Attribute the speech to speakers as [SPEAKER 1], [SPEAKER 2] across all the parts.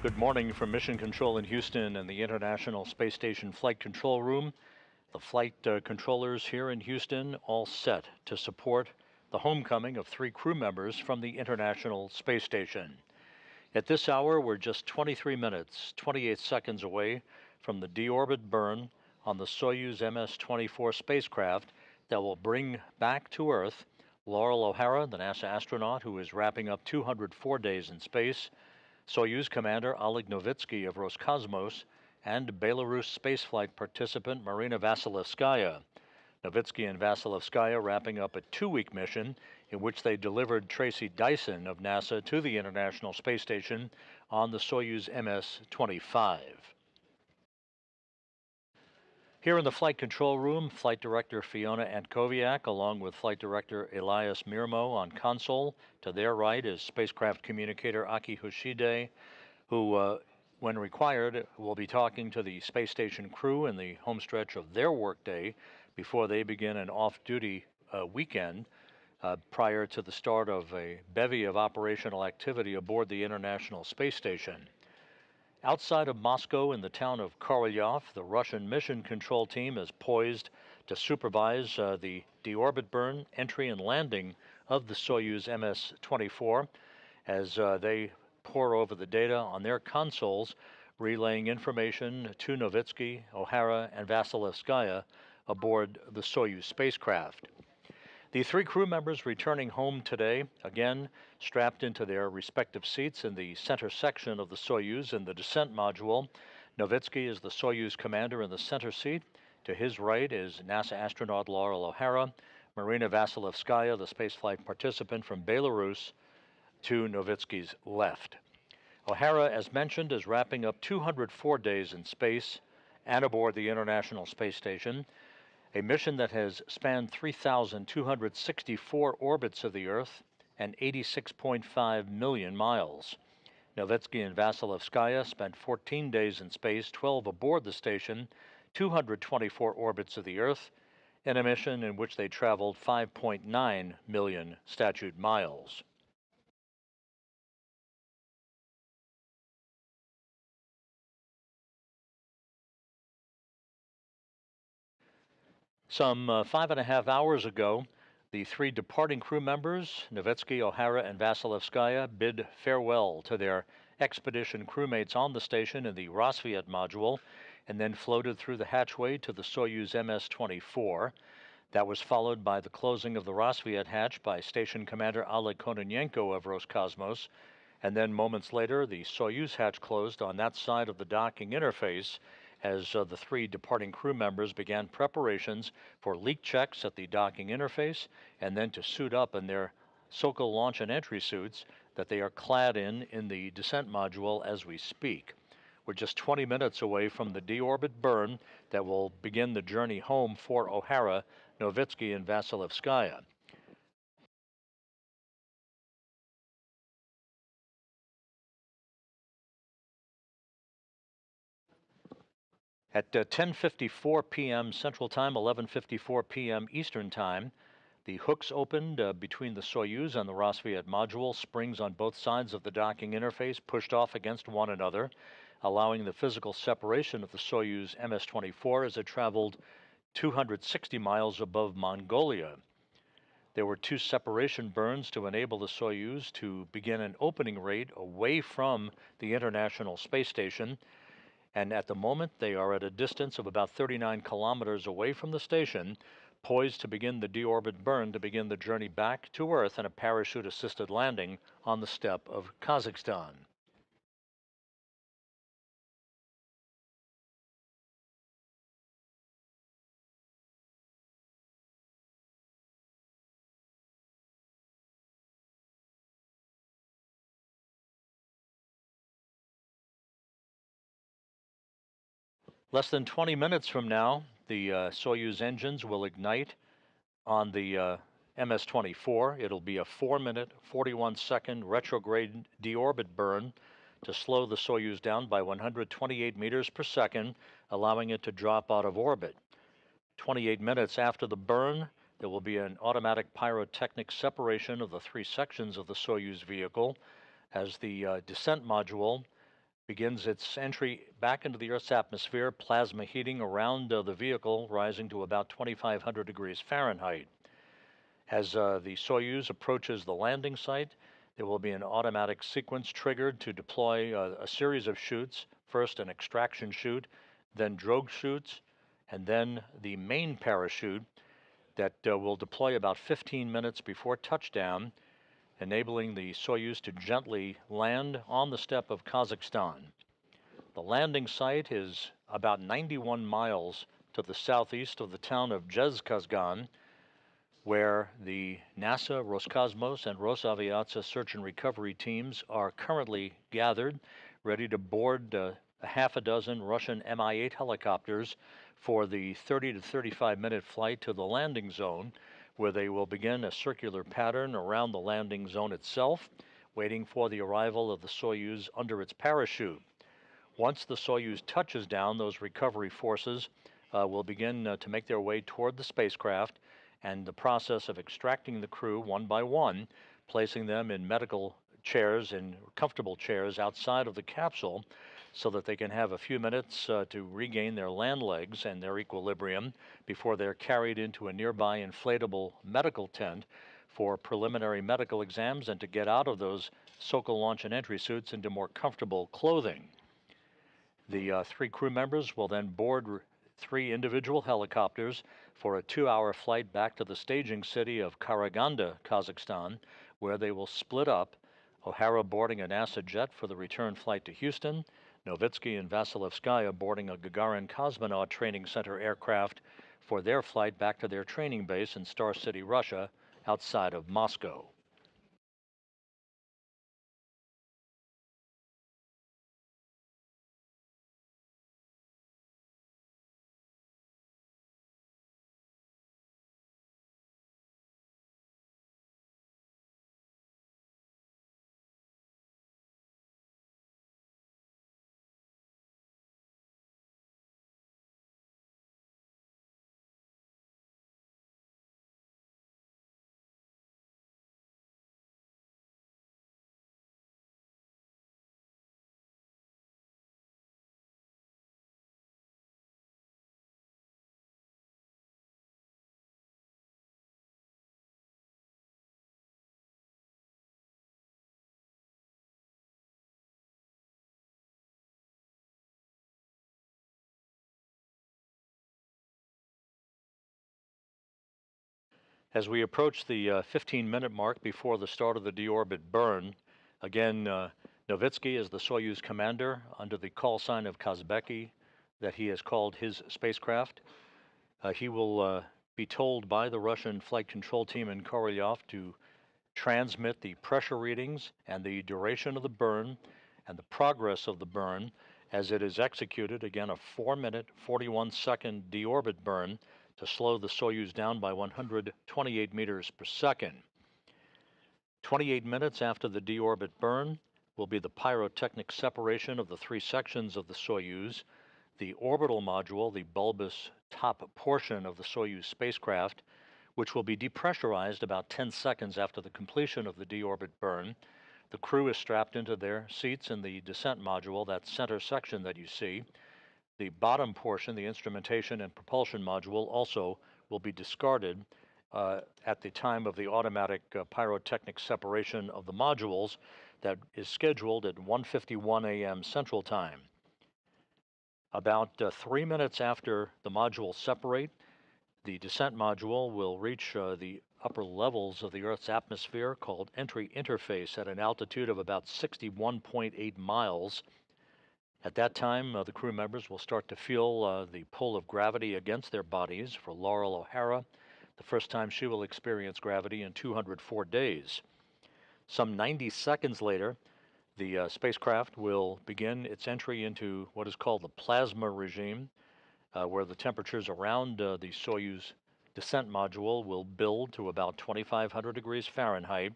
[SPEAKER 1] Good morning from Mission Control in Houston and the International Space Station Flight Control Room. The flight controllers here in Houston all set to support the homecoming of 3 crew members from the International Space Station. At this hour, we're just 23 minutes, 28 seconds away from the deorbit burn on the Soyuz MS-24 spacecraft that will bring back to Earth Loral O'Hara, the NASA astronaut who is wrapping up 204 days in space, Soyuz Commander Oleg Novitskiy of Roscosmos, and Belarus spaceflight participant Marina Vasilevskaya. Novitskiy and Vasilevskaya wrapping up a 2-week mission in which they delivered Tracy Dyson of NASA to the International Space Station on the Soyuz MS-25. Here in the flight control room, Flight Director Fiona Antkowiak, along with Flight Director Elias Mirmo on console. To their right is spacecraft communicator Aki Hoshide, who, when required, will be talking to the space station crew in the homestretch of their workday before they begin an off-duty weekend prior to the start of a bevy of operational activity aboard the International Space Station. Outside of Moscow in the town of Korolyov, the Russian mission control team is poised to supervise the deorbit burn, entry, and landing of the Soyuz MS-24 as they pore over the data on their consoles, relaying information to Novitskiy, O'Hara, and Vasilevskaya aboard the Soyuz spacecraft. The 3 crew members returning home today, again strapped into their respective seats in the center section of the Soyuz in the descent module. Novitskiy is the Soyuz commander in the center seat. To his right is NASA astronaut Loral O'Hara, Marina Vasilevskaya, the spaceflight participant from Belarus, to Novitskiy's left. O'Hara, as mentioned, is wrapping up 204 days in space and aboard the International Space Station, a mission that has spanned 3,264 orbits of the Earth and 86.5 million miles. Novitskiy and Vasilevskaya spent 14 days in space, 12 aboard the station, 224 orbits of the Earth, in a mission in which they traveled 5.9 million statute miles. Some 5.5 hours ago, the 3 departing crew members, Novitskiy, O'Hara, and Vasilevskaya, bid farewell to their expedition crewmates on the station in the Rassvet module and then floated through the hatchway to the Soyuz MS-24. That was followed by the closing of the Rassvet hatch by Station Commander Oleg Kononenko of Roscosmos, and then moments later, the Soyuz hatch closed on that side of the docking interface as the 3 departing crew members began preparations for leak checks at the docking interface and then to suit up in their Sokol launch and entry suits that they are clad in the descent module as we speak. We're just 20 minutes away from the deorbit burn that will begin the journey home for O'Hara, Novitskiy, and Vasilevskaya. At 10:54 p.m. Central Time, 11:54 p.m. Eastern Time, the hooks opened between the Soyuz and the Rassvet module, springs on both sides of the docking interface pushed off against one another, allowing the physical separation of the Soyuz MS-24 as it traveled 260 miles above Mongolia. There were 2 separation burns to enable the Soyuz to begin an opening rate away from the International Space Station, and at the moment they are at a distance of about 39 kilometers away from the station, poised to begin the deorbit burn to begin the journey back to Earth and a parachute-assisted landing on the steppe of Kazakhstan. Less than 20 minutes from now, the Soyuz engines will ignite on the MS-24. It'll be a 4-minute, 41-second retrograde deorbit burn to slow the Soyuz down by 128 meters per second, allowing it to drop out of orbit. 28 minutes after the burn, there will be an automatic pyrotechnic separation of the 3 sections of the Soyuz vehicle as the descent module begins its entry back into the Earth's atmosphere, plasma heating around the vehicle rising to about 2,500 degrees Fahrenheit. As the Soyuz approaches the landing site, there will be an automatic sequence triggered to deploy a series of chutes, first an extraction chute, then drogue chutes, and then the main parachute that will deploy about 15 minutes before touchdown, enabling the Soyuz to gently land on the steppe of Kazakhstan. The landing site is about 91 miles to the southeast of the town of Zhezkazgan, where the NASA, Roscosmos, and Rosaviatsa search and recovery teams are currently gathered, ready to board a half a dozen Russian Mi-8 helicopters for the 30 to 35-minute flight to the landing zone, where they will begin a circular pattern around the landing zone itself, waiting for the arrival of the Soyuz under its parachute. Once the Soyuz touches down, those recovery forces will begin to make their way toward the spacecraft, and the process of extracting the crew one by one, placing them in medical chairs, in comfortable chairs outside of the capsule, so that they can have a few minutes to regain their land legs and their equilibrium before they're carried into a nearby inflatable medical tent for preliminary medical exams and to get out of those Sokol launch and entry suits into more comfortable clothing. The 3 crew members will then board 3 individual helicopters for a 2-hour flight back to the staging city of Karaganda, Kazakhstan, where they will split up, O'Hara boarding a NASA jet for the return flight to Houston, Novitskiy and Vasilevskaya boarding a Gagarin Cosmonaut Training Center aircraft for their flight back to their training base in Star City, Russia, outside of Moscow. As we approach the 15-minute mark before the start of the deorbit burn, again, Novitskiy is the Soyuz commander under the call sign of Kazbeki that he has called his spacecraft. He will be told by the Russian flight control team in Korolyov to transmit the pressure readings and the duration of the burn and the progress of the burn as it is executed, again a 4-minute, 41-second deorbit burn to slow the Soyuz down by 128 meters per second. 28 minutes after the deorbit burn will be the pyrotechnic separation of the 3 sections of the Soyuz, the orbital module, the bulbous top portion of the Soyuz spacecraft, which will be depressurized about 10 seconds after the completion of the deorbit burn. The crew is strapped into their seats in the descent module, that center section that you see. The bottom portion, the instrumentation and propulsion module, also will be discarded at the time of the automatic pyrotechnic separation of the modules that is scheduled at 1:51 a.m. Central Time. About 3 minutes after the modules separate, the descent module will reach the upper levels of the Earth's atmosphere called entry interface at an altitude of about 61.8 miles. At that time, the crew members will start to feel the pull of gravity against their bodies. For Loral O'Hara, the first time she will experience gravity in 204 days. Some 90 seconds later, the spacecraft will begin its entry into what is called the plasma regime, where the temperatures around the Soyuz descent module will build to about 2,500 degrees Fahrenheit,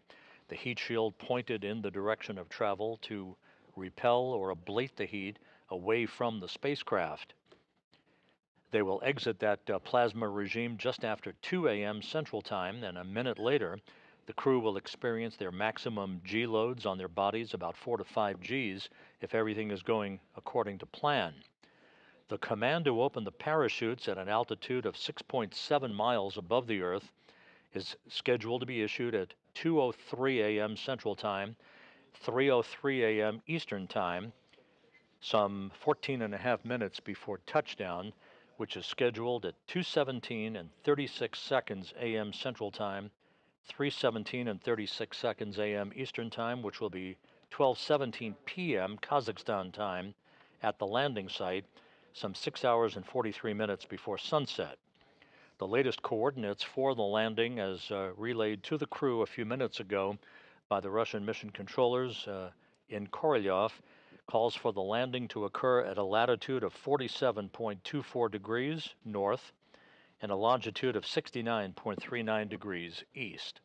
[SPEAKER 1] the heat shield pointed in the direction of travel to repel or ablate the heat away from the spacecraft. They will exit that plasma regime just after 2 a.m. Central Time, and a minute later, The crew will experience their maximum G loads on their bodies, about 4 to 5 Gs, if everything is going according to plan. The command to open the parachutes at an altitude of 6.7 miles above the Earth is scheduled to be issued at 2:03 a.m. Central Time, 3:03 a.m. Eastern Time, some 14 and a half minutes before touchdown, which is scheduled at 2:17 and 36 seconds a.m. Central Time, 3:17 and 36 seconds a.m. Eastern Time, which will be 12:17 p.m. Kazakhstan time at the landing site, some 6 hours and 43 minutes before sunset. The latest coordinates for the landing, as relayed to the crew a few minutes ago by the Russian mission controllers in Korolyov, calls for the landing to occur at a latitude of 47.24 degrees north and a longitude of 69.39 degrees east.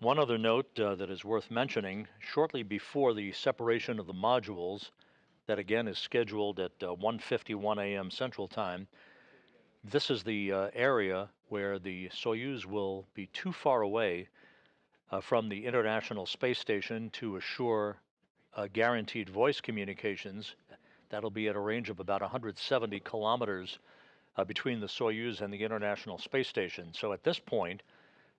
[SPEAKER 1] One other note that is worth mentioning, shortly before the separation of the modules, that again is scheduled at 1:51 a.m. Central Time, this is the area where the Soyuz will be too far away from the International Space Station to assure guaranteed voice communications. That'll be at a range of about 170 kilometers between the Soyuz and the International Space Station. So at this point,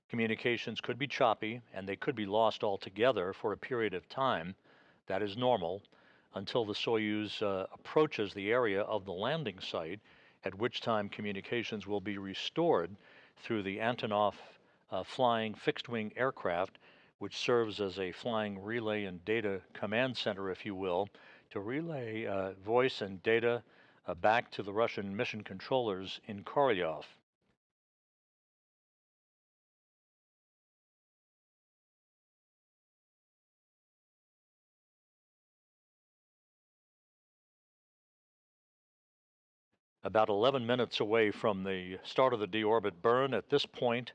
[SPEAKER 1] communications could be choppy and they could be lost altogether for a period of time. That is normal until the Soyuz approaches the area of the landing site, at which time communications will be restored through the Antonov flying fixed-wing aircraft, which serves as a flying relay and data command center, if you will, to relay voice and data back to the Russian mission controllers in Korolyov. About 11 minutes away from the start of the deorbit burn. At this point,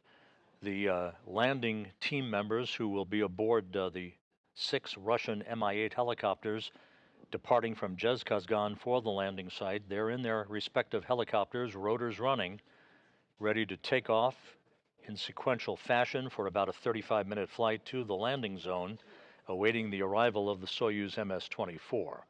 [SPEAKER 1] the landing team members who will be aboard the 6 Russian Mi-8 helicopters departing from Zhezkazgan for the landing site, they're in their respective helicopters, rotors running, ready to take off in sequential fashion for about a 35-minute flight to the landing zone, awaiting the arrival of the Soyuz MS-24.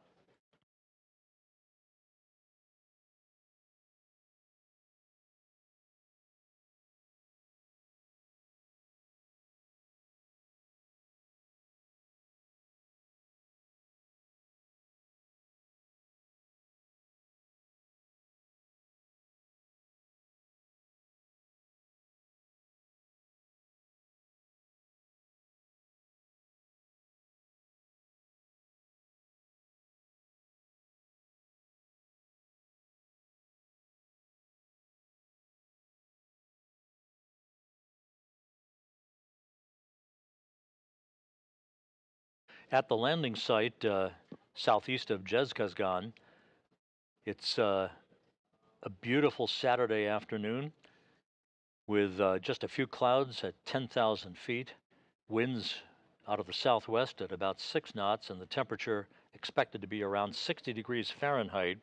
[SPEAKER 1] At the landing site southeast of Zhezkazgan, it's a beautiful Saturday afternoon with just a few clouds at 10,000 feet, winds out of the southwest at about 6 knots, and the temperature expected to be around 60 degrees Fahrenheit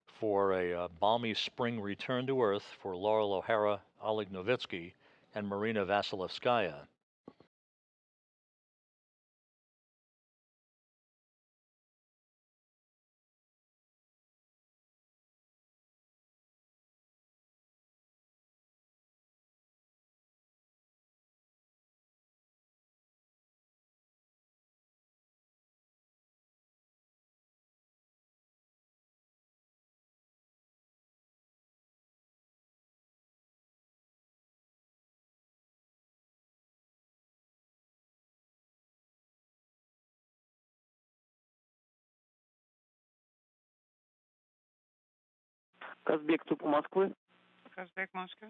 [SPEAKER 1] for a balmy spring return to Earth for Loral O'Hara, Oleg Novitskiy, and Marina Vasilevskaya.
[SPEAKER 2] Казбек, тупо Москвы.
[SPEAKER 3] Казбек, Moscow.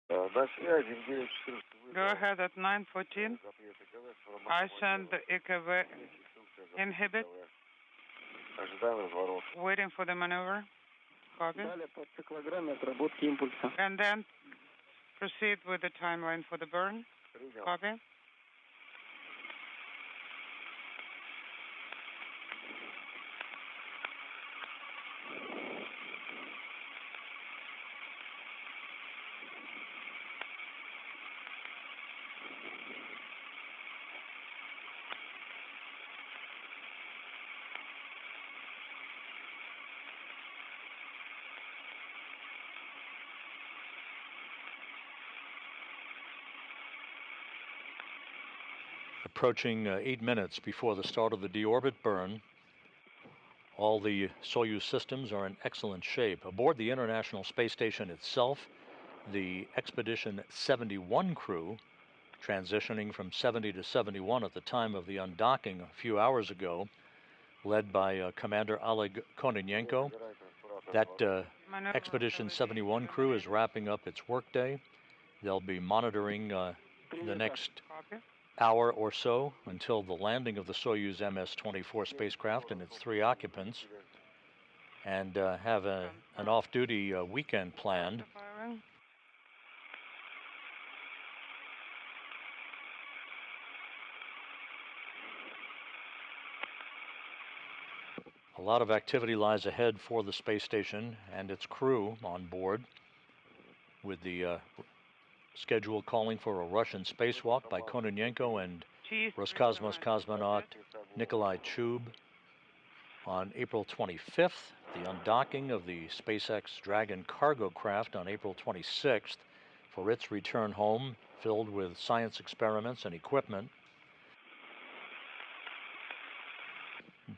[SPEAKER 3] Go ahead at 9:14. I send the EKV inhibit. Waiting for the maneuver. Copy.
[SPEAKER 2] Далее по циклограмме отработки импульса.
[SPEAKER 3] And then proceed with the timeline for the burn. Copy.
[SPEAKER 1] Approaching 8 minutes before the start of the deorbit burn. All the Soyuz systems are in excellent shape. Aboard the International Space Station itself, the Expedition 71 crew, transitioning from 70 to 71 at the time of the undocking a few hours ago, led by Commander Oleg Kononenko. That Expedition 71 crew is wrapping up its workday. They'll be monitoring the next hour or so until the landing of the Soyuz MS-24 spacecraft and its 3 occupants, and have an off-duty weekend planned. A lot of activity lies ahead for the space station and its crew on board, with the schedule calling for a Russian spacewalk by Kononenko and Roscosmos cosmonaut Nikolai Chub. On April 25th, the undocking of the SpaceX Dragon cargo craft on April 26th for its return home, filled with science experiments and equipment.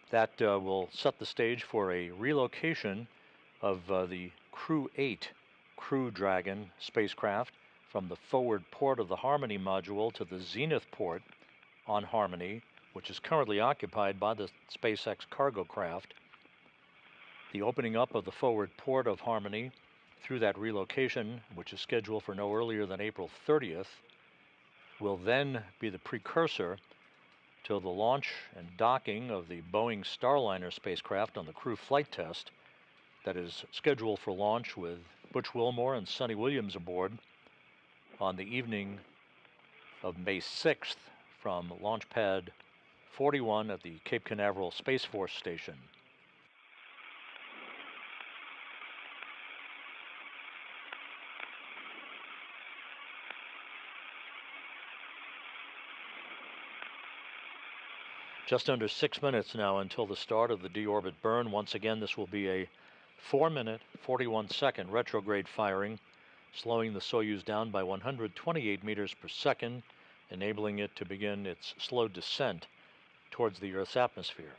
[SPEAKER 1] That will set the stage for a relocation of the Crew 8 Crew Dragon spacecraft from the forward port of the Harmony module to the Zenith port on Harmony, which is currently occupied by the SpaceX cargo craft. The opening up of the forward port of Harmony through that relocation, which is scheduled for no earlier than April 30th, will then be the precursor to the launch and docking of the Boeing Starliner spacecraft on the crew flight test that is scheduled for launch with Butch Wilmore and Sonny Williams aboard on the evening of May 6th from Launch Pad 41 at the Cape Canaveral Space Force Station. Just under 6 minutes now until the start of the deorbit burn. Once again, this will be a 4-minute, 41-second retrograde firing, slowing the Soyuz down by 128 meters per second, enabling it to begin its slow descent towards the Earth's atmosphere.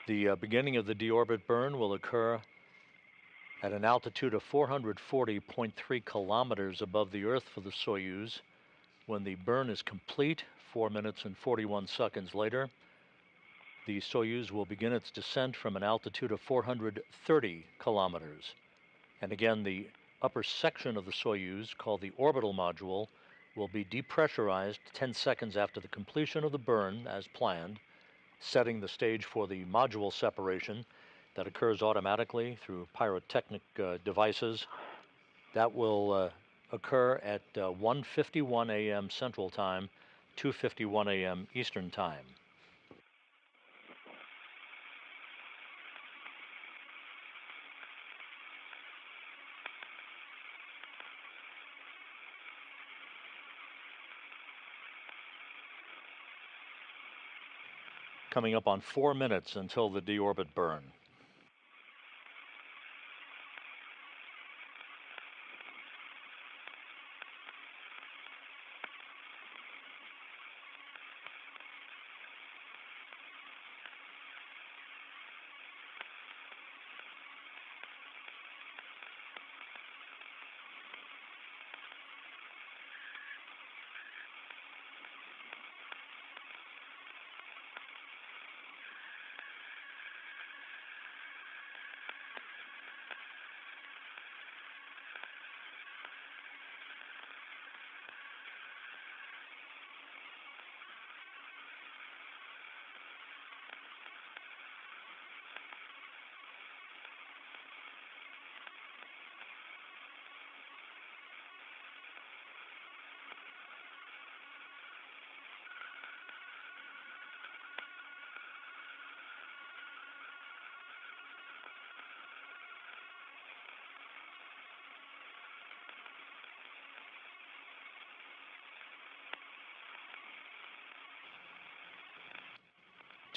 [SPEAKER 1] The beginning of the deorbit burn will occur at an altitude of 440.3 kilometers above the Earth for the Soyuz. When the burn is complete, 4 minutes and 41 seconds later, the Soyuz will begin its descent from an altitude of 430 kilometers. And again, the upper section of the Soyuz, called the orbital module, will be depressurized 10 seconds after the completion of the burn as planned, setting the stage for the module separation that occurs automatically through pyrotechnic devices. That will occur at 1:51 a.m. Central Time, 2:51 a.m. Eastern Time. Coming up on 4 minutes until the deorbit burn.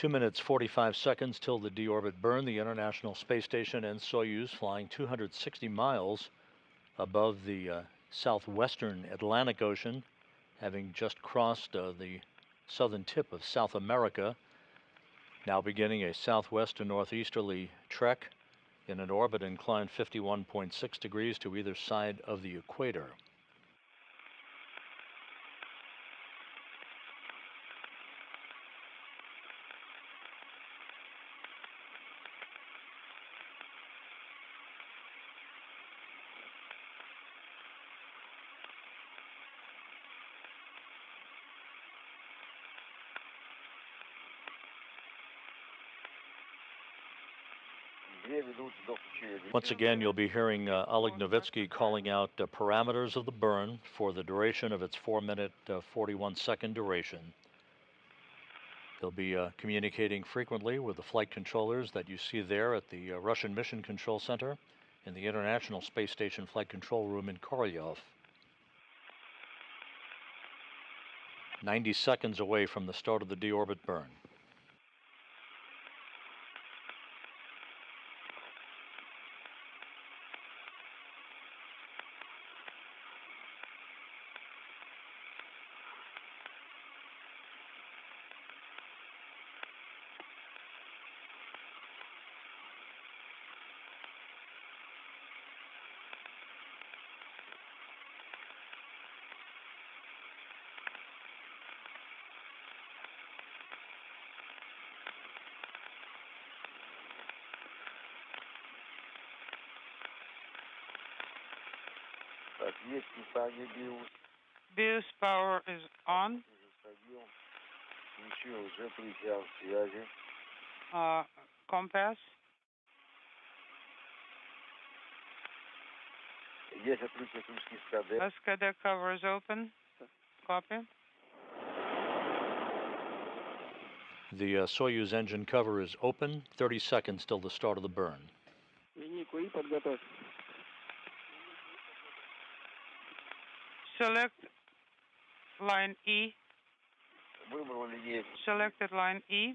[SPEAKER 1] 2 minutes 45 seconds till the deorbit burn. The International Space Station and Soyuz flying 260 miles above the southwestern Atlantic Ocean, having just crossed the southern tip of South America. Now beginning a southwest to northeasterly trek in an orbit inclined 51.6 degrees to either side of the equator. Once again, you'll be hearing Oleg Novitskiy calling out parameters of the burn for the duration of its 4-minute, 41-second duration. He'll be communicating frequently with the flight controllers that you see there at the Russian Mission Control Center in the International Space Station Flight Control Room in Korolyov. 90 seconds away from the start of the deorbit burn.
[SPEAKER 3] BIOS power is on. Compass. Escada cover is open. Copy.
[SPEAKER 1] The Soyuz engine cover is open. 30 seconds till the start of the burn.
[SPEAKER 3] Select line E. Selected line E.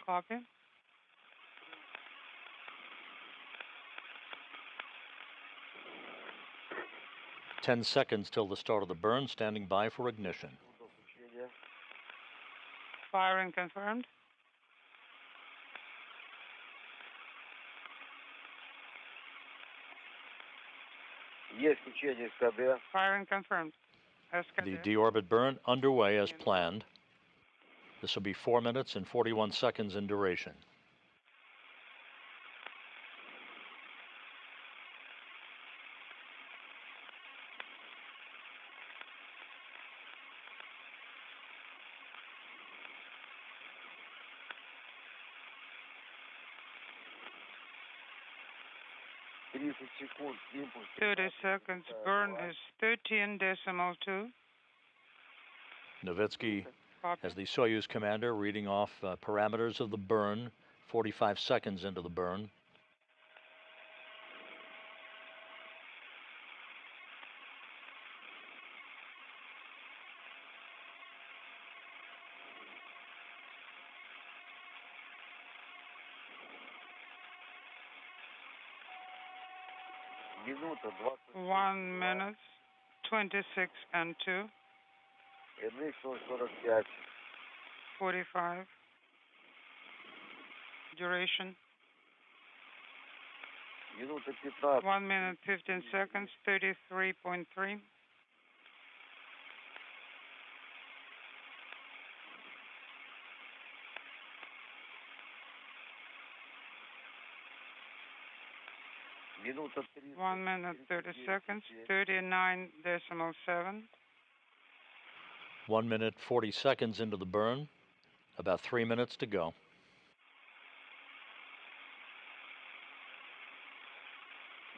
[SPEAKER 3] Copy.
[SPEAKER 1] Ten seconds till the start of the burn. Standing by for ignition.
[SPEAKER 3] Firing confirmed. Firing confirmed.
[SPEAKER 1] The deorbit burn underway as planned. This will be 4 minutes and 41 seconds in duration.
[SPEAKER 2] секунд.
[SPEAKER 3] 30 seconds. Burn is 13.2.
[SPEAKER 1] Novitskiy,
[SPEAKER 3] Copy.
[SPEAKER 1] as the Soyuz commander, reading off parameters of the burn, 45 seconds into the burn.
[SPEAKER 2] Минута 20.
[SPEAKER 3] 1 minute, 26 and 2.
[SPEAKER 2] 45.
[SPEAKER 3] 45. Duration.
[SPEAKER 2] Минута 15.
[SPEAKER 3] 1 minute, 15 seconds, 33.3.
[SPEAKER 2] Минута
[SPEAKER 3] 1 minute, 30 seconds, 39.7.
[SPEAKER 1] 1 minute, 40 seconds into the burn. About 3 minutes to go.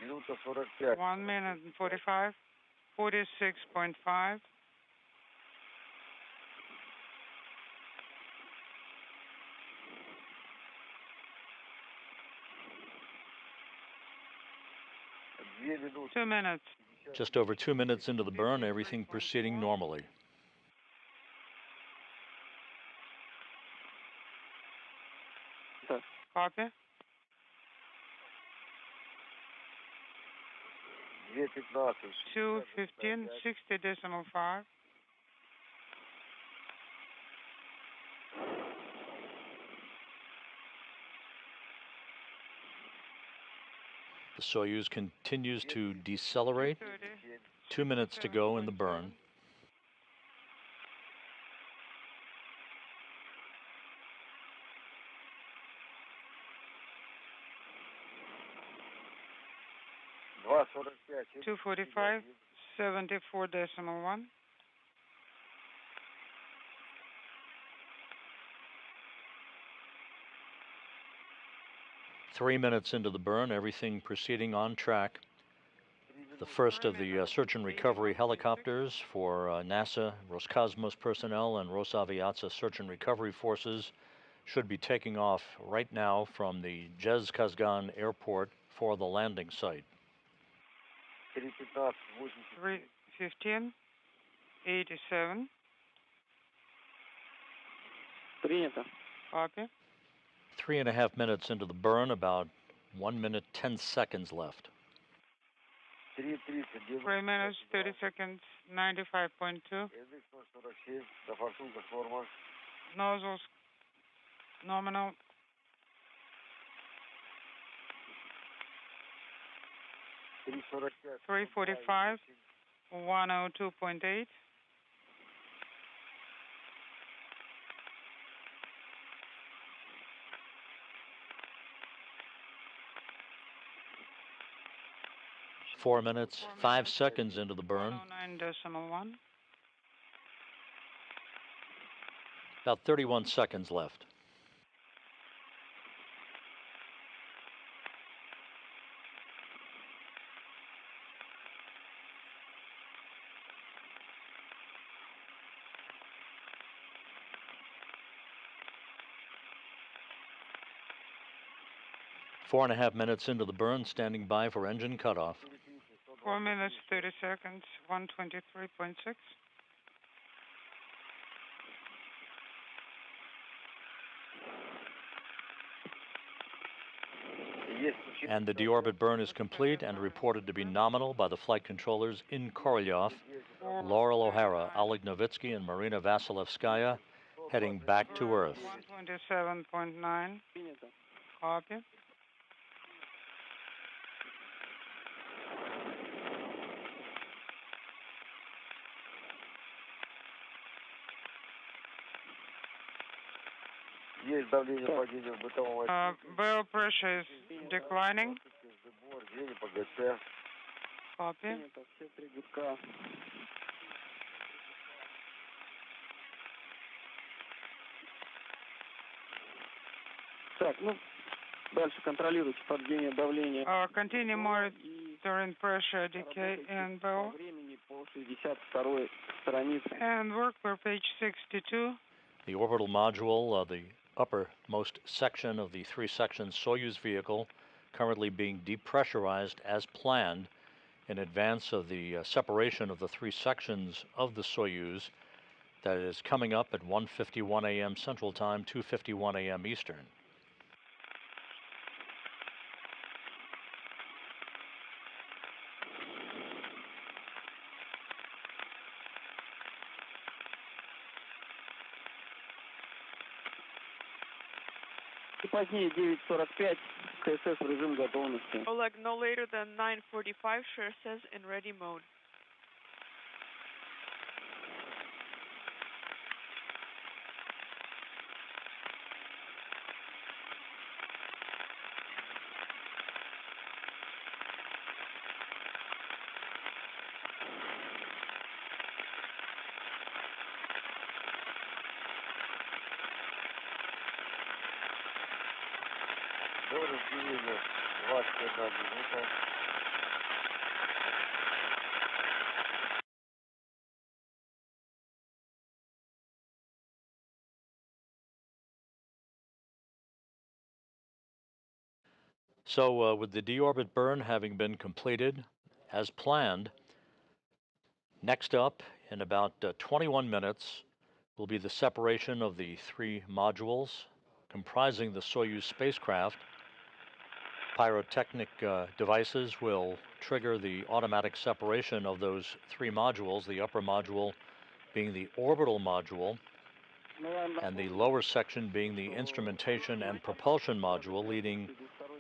[SPEAKER 2] Минута 45.
[SPEAKER 3] 1 minute and 45. 46.5.
[SPEAKER 2] Две минуты.
[SPEAKER 3] 2 minutes.
[SPEAKER 1] Just over 2 minutes into the burn, everything proceeding normally.
[SPEAKER 3] Copy.
[SPEAKER 2] 2:15.
[SPEAKER 3] 2:15, 60.5.
[SPEAKER 1] The Soyuz continues to decelerate.
[SPEAKER 3] 30.
[SPEAKER 1] 2 minutes to go in the burn.
[SPEAKER 2] 2:45.
[SPEAKER 3] 2:45, 74.1.
[SPEAKER 1] 3 minutes into the burn, everything proceeding on track. The first of the search and recovery helicopters for NASA, Roscosmos personnel, and Rosaviatsa search and recovery forces should be taking off right now from the Jezkazgan airport for the landing site.
[SPEAKER 3] 3:15, 87.
[SPEAKER 4] Принято.
[SPEAKER 3] Copy.
[SPEAKER 1] 3.5 minutes into the burn, about 1 minute 10 seconds left.
[SPEAKER 3] 3 minutes, 30 seconds, 95.2. Nozzles nominal. 3:45, 102.8.
[SPEAKER 1] 4 minutes, 5 seconds into the burn.
[SPEAKER 3] 109.1.
[SPEAKER 1] About 31 seconds left. Four and a half minutes into the burn, standing by for engine cutoff.
[SPEAKER 3] 4 minutes, 30 seconds, 123.6.
[SPEAKER 1] And the deorbit burn is complete and reported to be nominal by the flight controllers in Korolyov. Loral O'Hara, Oleg Novitskiy, and Marina Vasilevskaya heading back to Earth.
[SPEAKER 3] 127.9. Copy. Barrel pressure is declining. Copy.
[SPEAKER 4] Принято. Все 3 гудка. Так, ну, дальше контролируйте падение давления.
[SPEAKER 3] Continue monitoring pressure decay in barrel.
[SPEAKER 4] Времени по 62-й странице.
[SPEAKER 3] And work per page 62.
[SPEAKER 1] The orbital module, the uppermost section of the 3-section Soyuz vehicle, currently being depressurized as planned in advance of the separation of the 3 sections of the Soyuz that is coming up at 1:51 a.m. Central Time, 2:51 a.m. Eastern.
[SPEAKER 4] И позднее 9:45 КСС в режим готовности.
[SPEAKER 5] Oleg, no later than 9:45, sure says in ready mode.
[SPEAKER 2] До разделения 21 минута.
[SPEAKER 1] So with the deorbit burn having been completed as planned, next up in about 21 minutes will be the separation of the 3 modules comprising the Soyuz spacecraft. Pyrotechnic devices will trigger the automatic separation of those three modules, the upper module being the orbital module, and the lower section being the instrumentation and propulsion module,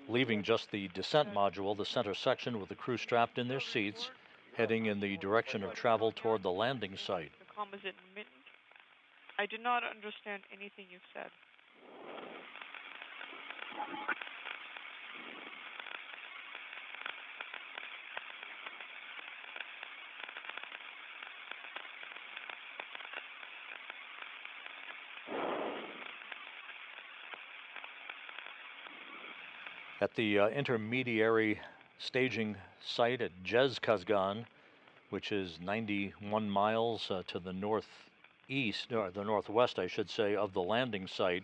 [SPEAKER 1] leaving just the descent module, the center section with the crew strapped in their seats, heading in the direction of travel toward the landing site.
[SPEAKER 5] The comm is intermittent. I did not understand anything you said.
[SPEAKER 1] At the intermediary staging site at Kazakhstan, which is 91 miles to the northeast, or the northwest, I should say, of the landing site,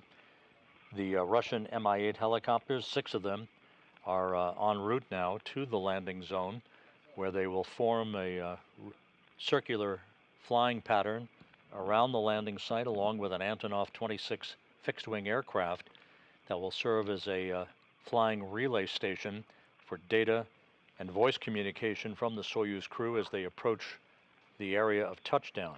[SPEAKER 1] the Russian Mi-8 helicopters, 6 of them, are en route now to the landing zone, where they will form a circular flying pattern around the landing site, along with an Antonov 26 fixed-wing aircraft that will serve as a flying relay station for data and voice communication from the Soyuz crew as they approach the area of touchdown.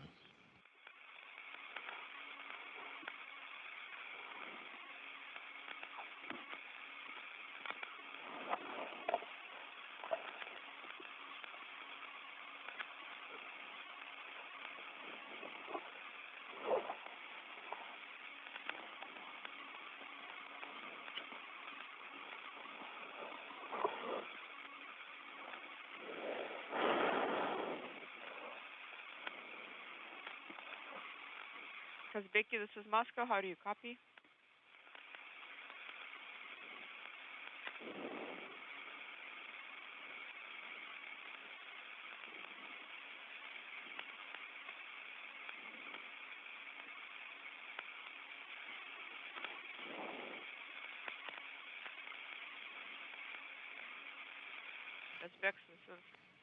[SPEAKER 5] Kazbeki, this is Moscow. How do you copy?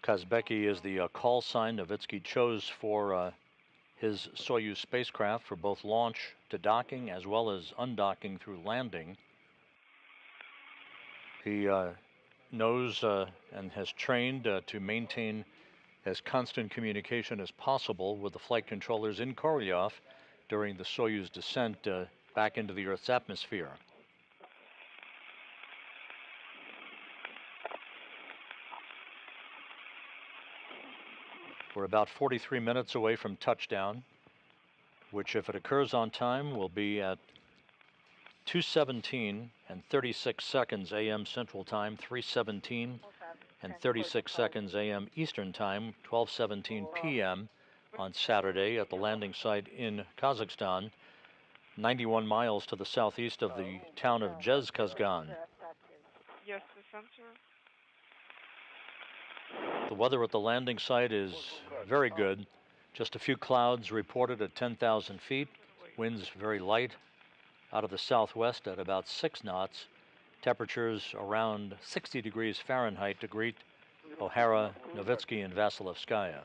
[SPEAKER 1] Kazbeki is the call sign Novitskiy chose for his Soyuz spacecraft for both launch to docking as well as undocking through landing. He knows and has trained to maintain as constant communication as possible with the flight controllers in Korolyov during the Soyuz descent back into the Earth's atmosphere. We're about 43 minutes away from touchdown, which, if it occurs on time, will be at 2:17 and 36 seconds a.m. Central Time, 3:17 and 36 seconds a.m. Eastern Time, 12:17 p.m. on Saturday at the landing site in Kazakhstan, 91 miles to the southeast of the town of Kazakhstan.
[SPEAKER 5] Yes, the sensor.
[SPEAKER 1] The weather at the landing site is very good. Just a few clouds reported at 10,000 feet. Winds very light out of the southwest at about 6 knots. Temperatures around 60 degrees Fahrenheit to greet O'Hara, Novitskiy, and Vasilevskaya.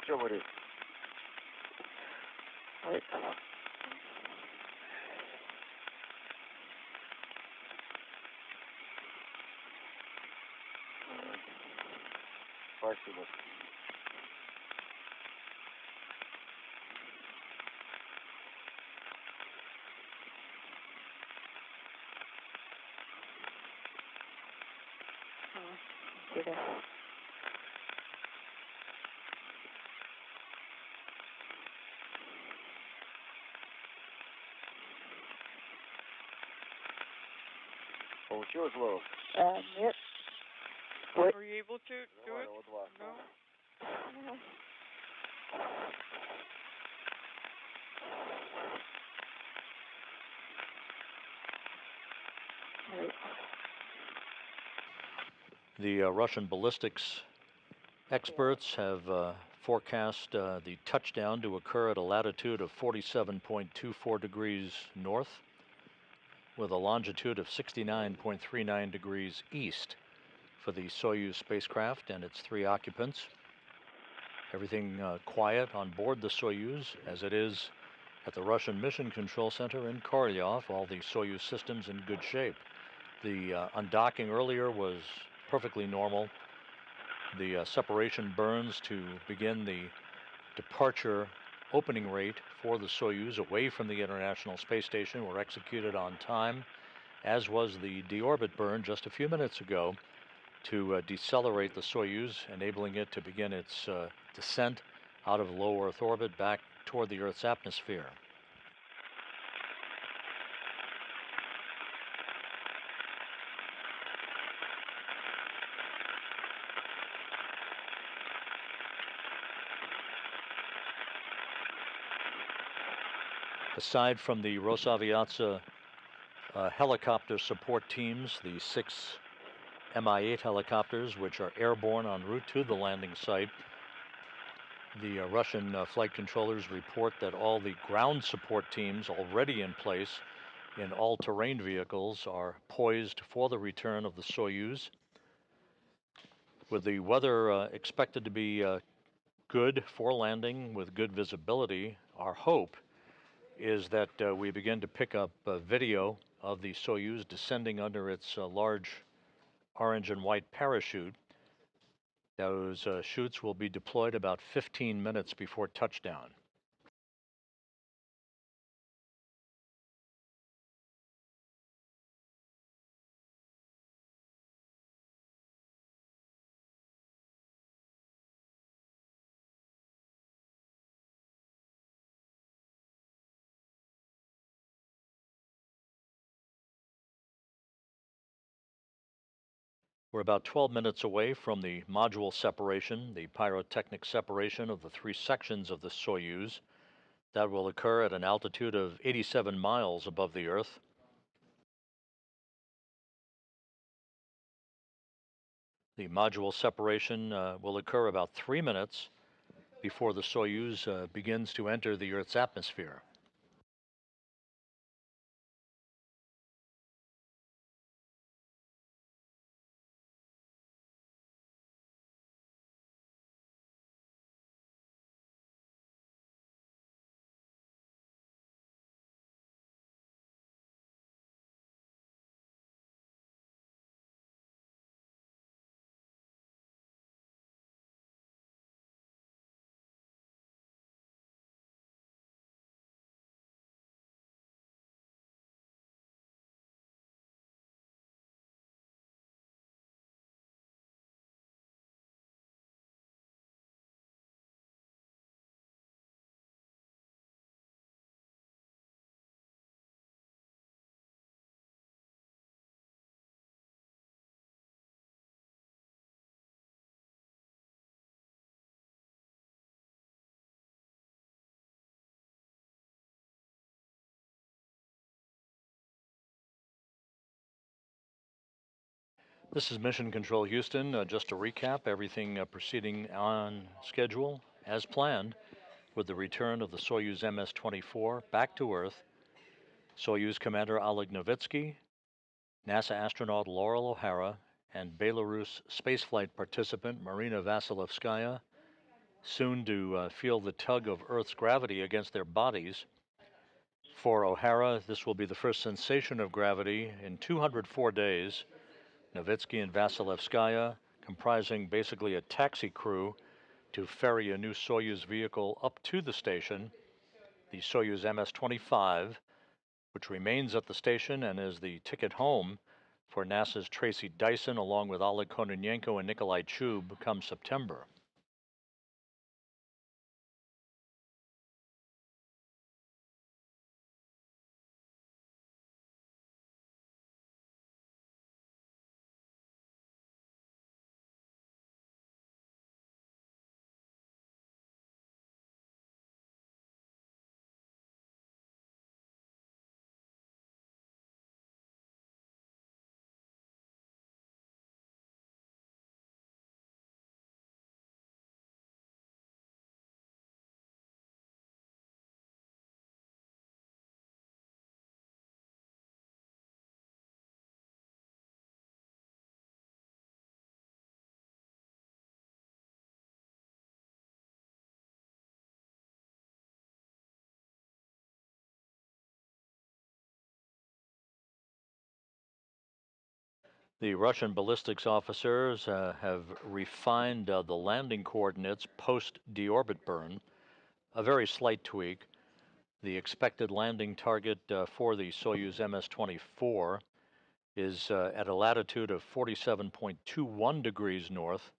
[SPEAKER 2] Что говорит? Спасибо. Получилось, Лорел?
[SPEAKER 4] Нет.
[SPEAKER 5] Were you able to do it?
[SPEAKER 2] Вот 2.
[SPEAKER 5] No.
[SPEAKER 1] The Russian ballistics experts have forecast the touchdown to occur at a latitude of 47.24 degrees north with a longitude of 69.39 degrees east for the Soyuz spacecraft and its 3 occupants. Everything quiet on board the Soyuz, as it is at the Russian Mission Control Center in Korolyov. All the Soyuz systems in good shape. The undocking earlier was perfectly normal. The separation burns to begin the departure opening rate for the Soyuz away from the International Space Station were executed on time, as was the deorbit burn just a few minutes ago to decelerate the Soyuz, enabling it to begin its descent out of low Earth orbit back toward the Earth's atmosphere. Aside from the Rosaviatsa helicopter support teams, the 6 Mi-8 helicopters, which are airborne en route to the landing site, the Russian flight controllers report that all the ground support teams already in place in all-terrain vehicles are poised for the return of the Soyuz. With the weather expected to be good for landing with good visibility, our hope is that we begin to pick up video of the Soyuz descending under its large orange and white parachute. Those chutes will be deployed about 15 minutes before touchdown. We're about 12 minutes away from the module separation, the pyrotechnic separation of the 3 sections of the Soyuz. That will occur at an altitude of 87 miles above the Earth. The module separation will occur about 3 minutes before the Soyuz begins to enter the Earth's atmosphere. This is Mission Control Houston. Just to recap, everything proceeding on schedule as planned with the return of the Soyuz MS-24 back to Earth. Soyuz Commander Oleg Novitskiy, NASA astronaut Loral O'Hara, and Belarus spaceflight participant Marina Vasilevskaya, soon to feel the tug of Earth's gravity against their bodies. For O'Hara, this will be the first sensation of gravity in 204 days. Novitskiy and Vasilevskaya comprising basically a taxi crew to ferry a new Soyuz vehicle up to the station, the Soyuz MS-25, which remains at the station and is the ticket home for NASA's Tracy Dyson, along with Oleg Kononenko and Nikolai Chub, come September. The Russian ballistics officers have refined the landing coordinates post-deorbit burn, a very slight tweak. The expected landing target for the Soyuz MS-24 is at a latitude of 47.21 degrees north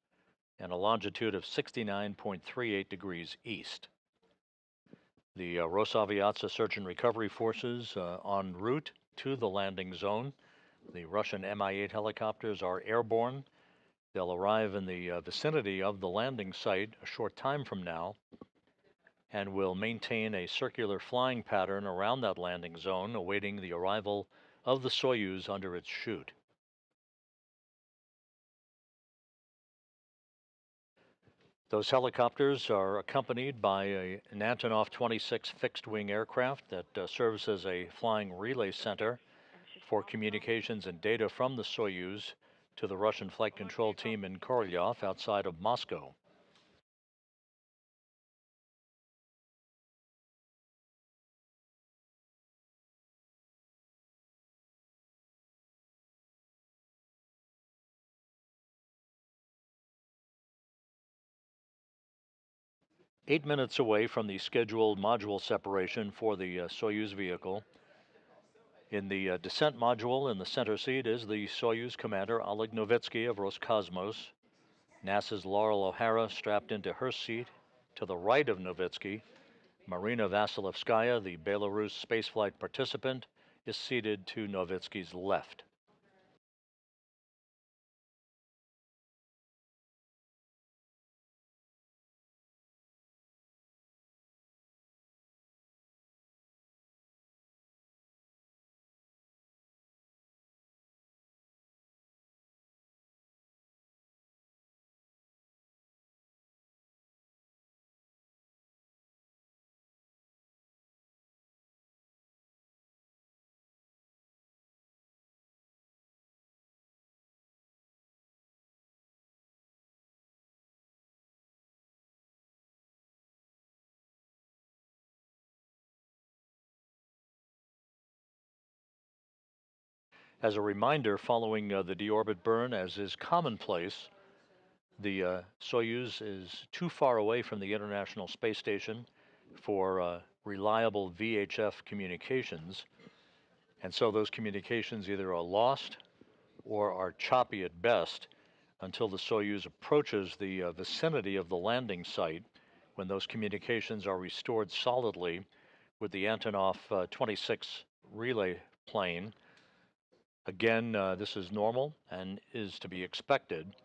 [SPEAKER 1] and a longitude of 69.38 degrees east. The Rosaviatsa Search and Recovery Forces en route to the landing zone. The Russian Mi-8 helicopters are airborne. They'll arrive in the vicinity of the landing site a short time from now and will maintain a circular flying pattern around that landing zone, awaiting the arrival of the Soyuz under its chute. Those helicopters are accompanied by an Antonov 26 fixed-wing aircraft that serves as a flying relay center for communications and data from the Soyuz to the Russian flight control team in Korolyov outside of Moscow. Eight minutes away from the scheduled module separation for the Soyuz vehicle. In the descent module in the center seat is the Soyuz commander Oleg Novitskiy of Roscosmos. NASA's Loral O'Hara strapped into her seat. To the right of Novitskiy, Marina Vasilevskaya, the Belarus spaceflight participant, is seated to Novitskiy's left. As a reminder, following the deorbit burn, as is commonplace, the Soyuz is too far away from the International Space Station for reliable VHF communications, and so those communications either are lost or are choppy at best until the Soyuz approaches the vicinity of the landing site, when those communications are restored solidly with the Antonov 26 relay plane. Again, this is normal and is to be expected,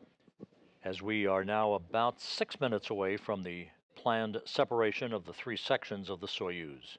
[SPEAKER 1] as we are now about 6 minutes away from the planned separation of the three sections of the Soyuz.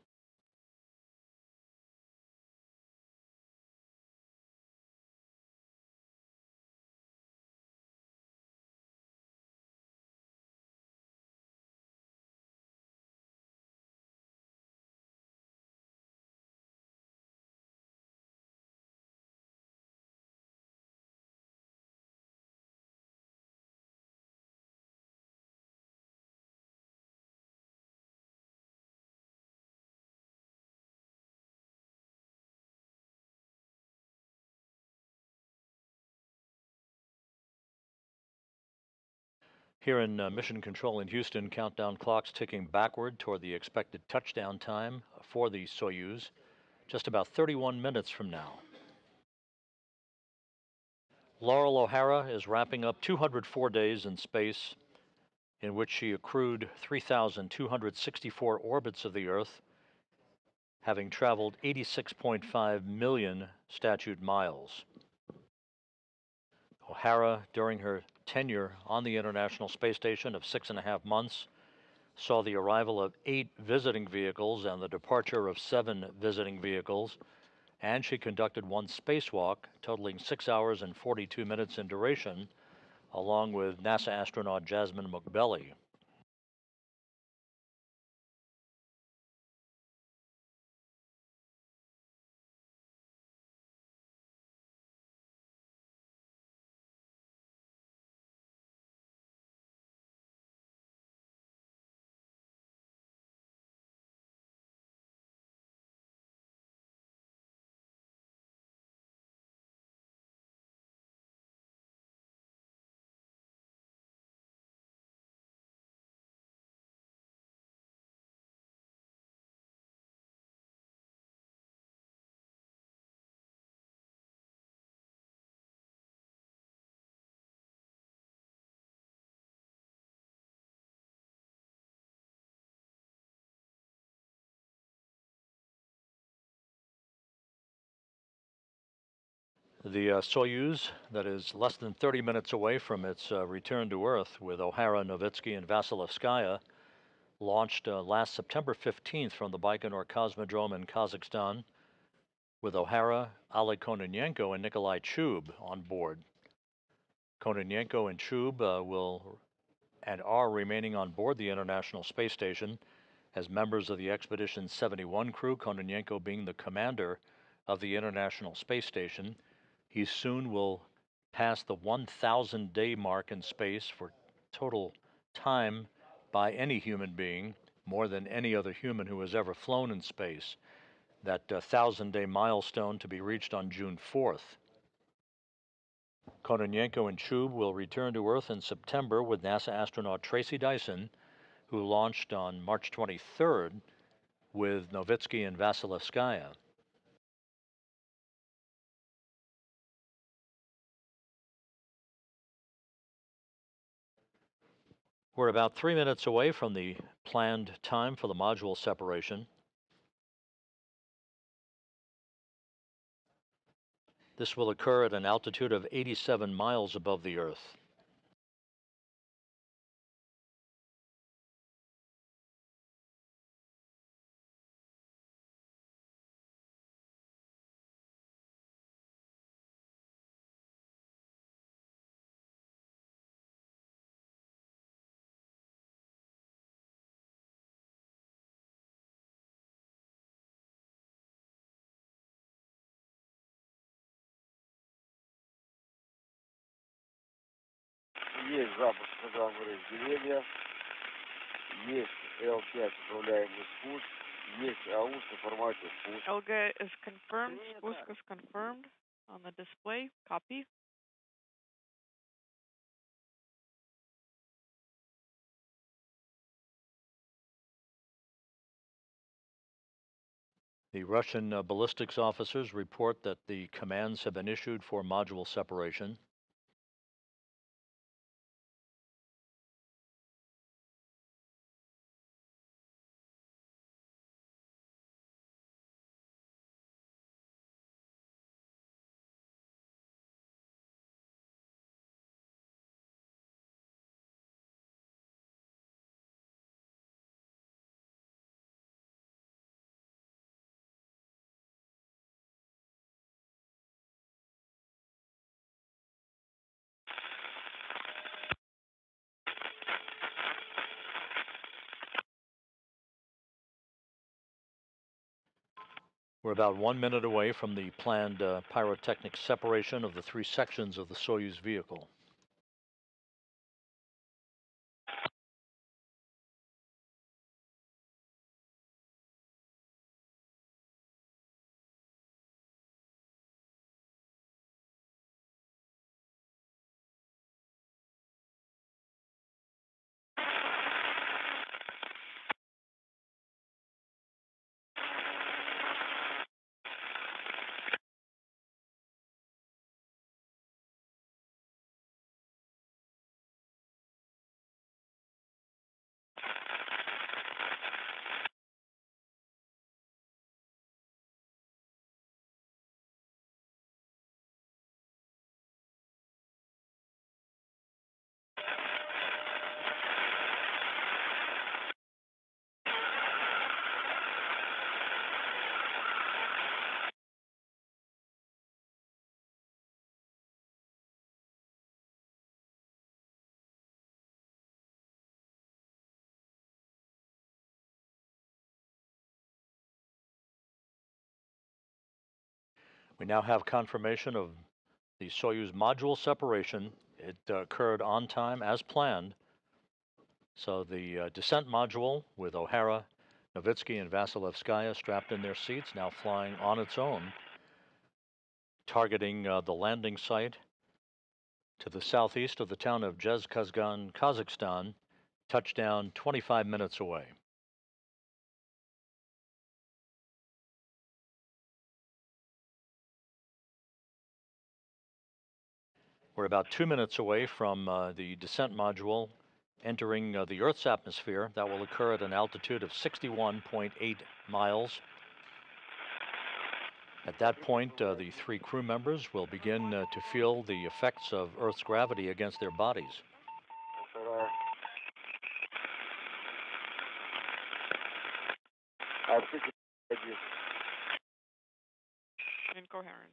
[SPEAKER 1] Here in Mission Control in Houston, countdown clocks ticking backward toward the expected touchdown time for the Soyuz, just about 31 minutes from now. Loral O'Hara is wrapping up 204 days in space, in which she accrued 3,264 orbits of the Earth, having traveled 86.5 million statute miles. O'Hara, during her tenure on the International Space Station of 6.5 months, saw the arrival of 8 visiting vehicles and the departure of 7 visiting vehicles, and she conducted one spacewalk totaling 6 hours and 42 minutes in duration, along with NASA astronaut Jasmine McBelly. The Soyuz, that is less than 30 minutes away from its return to Earth with O'Hara, Novitskiy, and Vasilevskaya, launched last September 15th from the Baikonur Cosmodrome in Kazakhstan, with O'Hara, Oleg Kononenko, and Nikolai Chub on board. Kononenko and Chub will and are remaining on board the International Space Station as members of the Expedition 71 crew, Kononenko being the commander of the International Space Station. He soon will pass the 1,000-day mark in space for total time by any human being, more than any other human who has ever flown in space. That 1,000-day milestone to be reached on June 4th. Kononenko and Chub will return to Earth in September with NASA astronaut Tracy Dyson, who launched on March 23rd with Novitskiy and Vasilevskaya. We're about 3 minutes away from the planned time for the module separation. This will occur at an altitude of 87 miles above the Earth.
[SPEAKER 2] Есть запуск программы разделения, есть L5 управляемый спуск, есть АУС на формате спуск.
[SPEAKER 5] Elga is confirmed. Spusк is confirmed on the display. Copy.
[SPEAKER 1] The Russian ballistics officers report that the commands have been issued for module separation. We're about 1 minute away from the planned pyrotechnic separation of the 3 sections of the Soyuz vehicle. We now have confirmation of the Soyuz module separation. It occurred on time as planned. So the descent module with O'Hara, Novitskiy, and Vasilevskaya strapped in their seats, now flying on its own, targeting the landing site to the southeast of the town of Zhezkazgan, Kazakhstan, touchdown 25 minutes away. We're about 2 minutes away from the descent module entering the Earth's atmosphere. That will occur at an altitude of 61.8 miles. At that point, the three crew members will begin to feel the effects of Earth's gravity against their bodies.
[SPEAKER 5] Incoherent.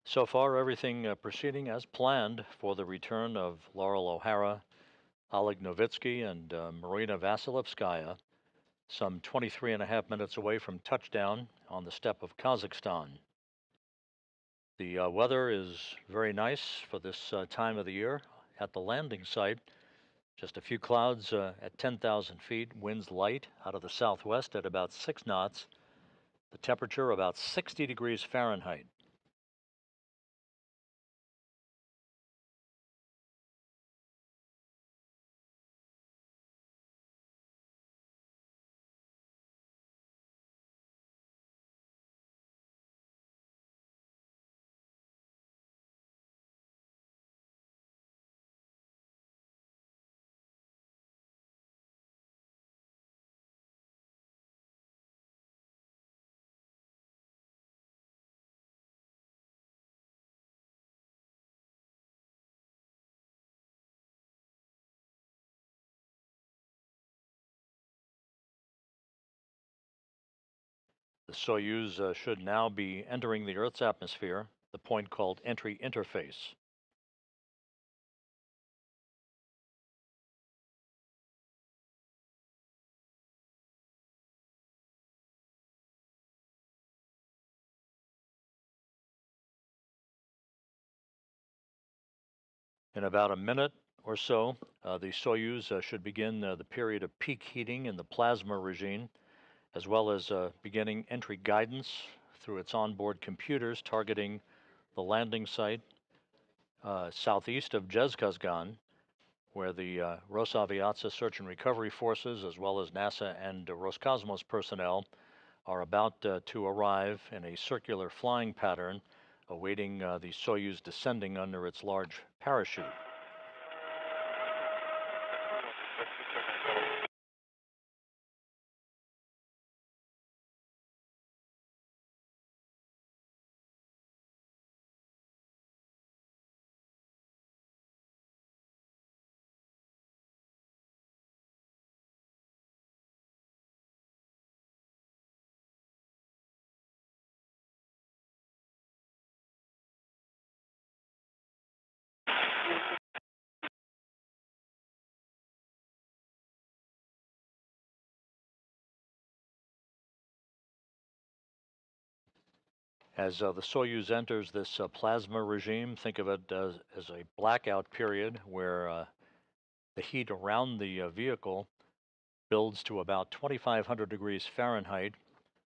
[SPEAKER 1] So far, everything proceeding as planned for the return of Loral O'Hara, Oleg Novitskiy, and Marina Vasilevskaya, some 23.5 minutes away from touchdown on the steppe of Kazakhstan. The weather is very nice for this time of the year at the landing site. Just a few clouds at 10,000 feet, winds light out of the southwest at about 6 knots. The temperature about 60 degrees Fahrenheit. The Soyuz should now be entering the Earth's atmosphere, the point called entry interface. In about a minute or so, the Soyuz should begin the period of peak heating in the plasma regime, as well as beginning entry guidance through its onboard computers targeting the landing site southeast of Zhezkazgan, where the Rosaviatsa search and recovery forces, as well as NASA and Roscosmos personnel, are about to arrive in a circular flying pattern, awaiting the Soyuz descending under its large parachute. As the Soyuz enters this plasma regime, think of it as a blackout period where the heat around the vehicle builds to about 2,500 degrees Fahrenheit.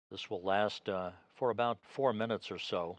[SPEAKER 1] This will last for about 4 minutes or so.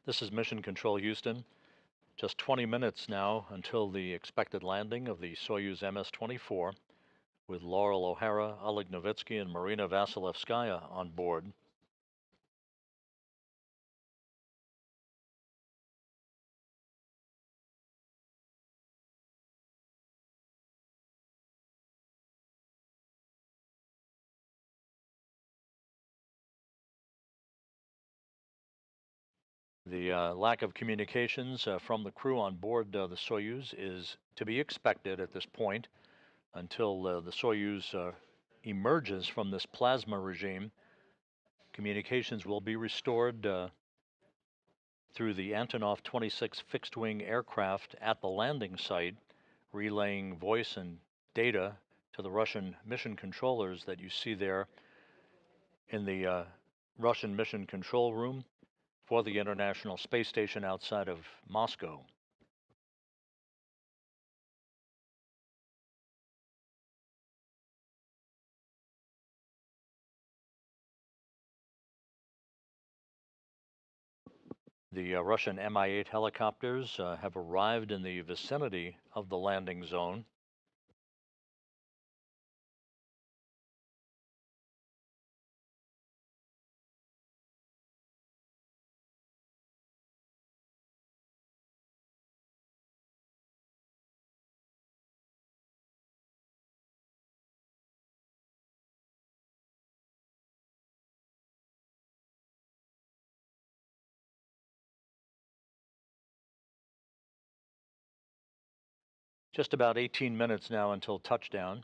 [SPEAKER 1] This is Mission Control Houston. Just 20 minutes now until the expected landing of the Soyuz MS-24 with Loral O'Hara, Oleg Novitskiy, and Marina Vasilevskaya on board. The lack of communications from the crew on board the Soyuz is to be expected at this point until the Soyuz emerges from this plasma regime. Communications will be restored through the Antonov 26 fixed-wing aircraft at the landing site, relaying voice and data to the Russian mission controllers that you see there in the Russian mission control room for the International Space Station outside of Moscow. The Russian Mi-8 helicopters have arrived in the vicinity of the landing zone. Just about 18 minutes now until touchdown.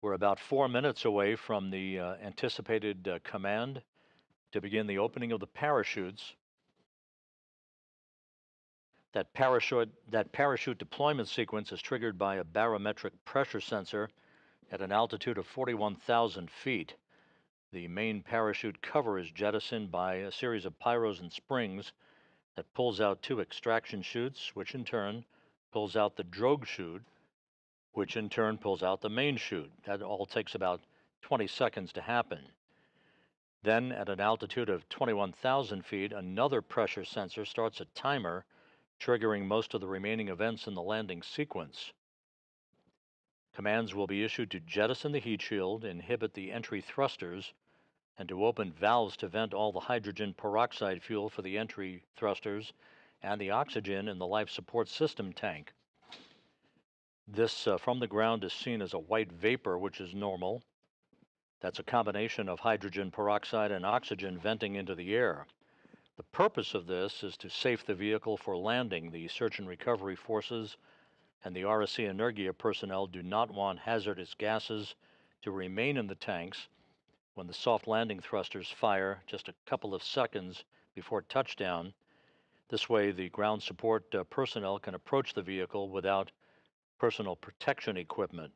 [SPEAKER 1] We're about 4 minutes away from the anticipated command to begin the opening of the parachutes. That parachute deployment sequence is triggered by a barometric pressure sensor at an altitude of 41,000 feet. The main parachute cover is jettisoned by a series of pyros and springs that pulls out 2 extraction chutes, which in turn pulls out the drogue chute, which in turn pulls out the main chute. That all takes about 20 seconds to happen. Then, at an altitude of 21,000 feet, another pressure sensor starts a timer, triggering most of the remaining events in the landing sequence. Commands will be issued to jettison the heat shield, inhibit the entry thrusters, and to open valves to vent all the hydrogen peroxide fuel for the entry thrusters and the oxygen in the life support system tank. This from the ground is seen as a white vapor, which is normal. That's a combination of hydrogen peroxide and oxygen venting into the air. The purpose of this is to safe the vehicle for landing. The search and recovery forces and the RSC Energia personnel do not want hazardous gases to remain in the tanks when the soft landing thrusters fire just a couple of seconds before touchdown. This way, the ground support personnel can approach the vehicle without personal protection equipment.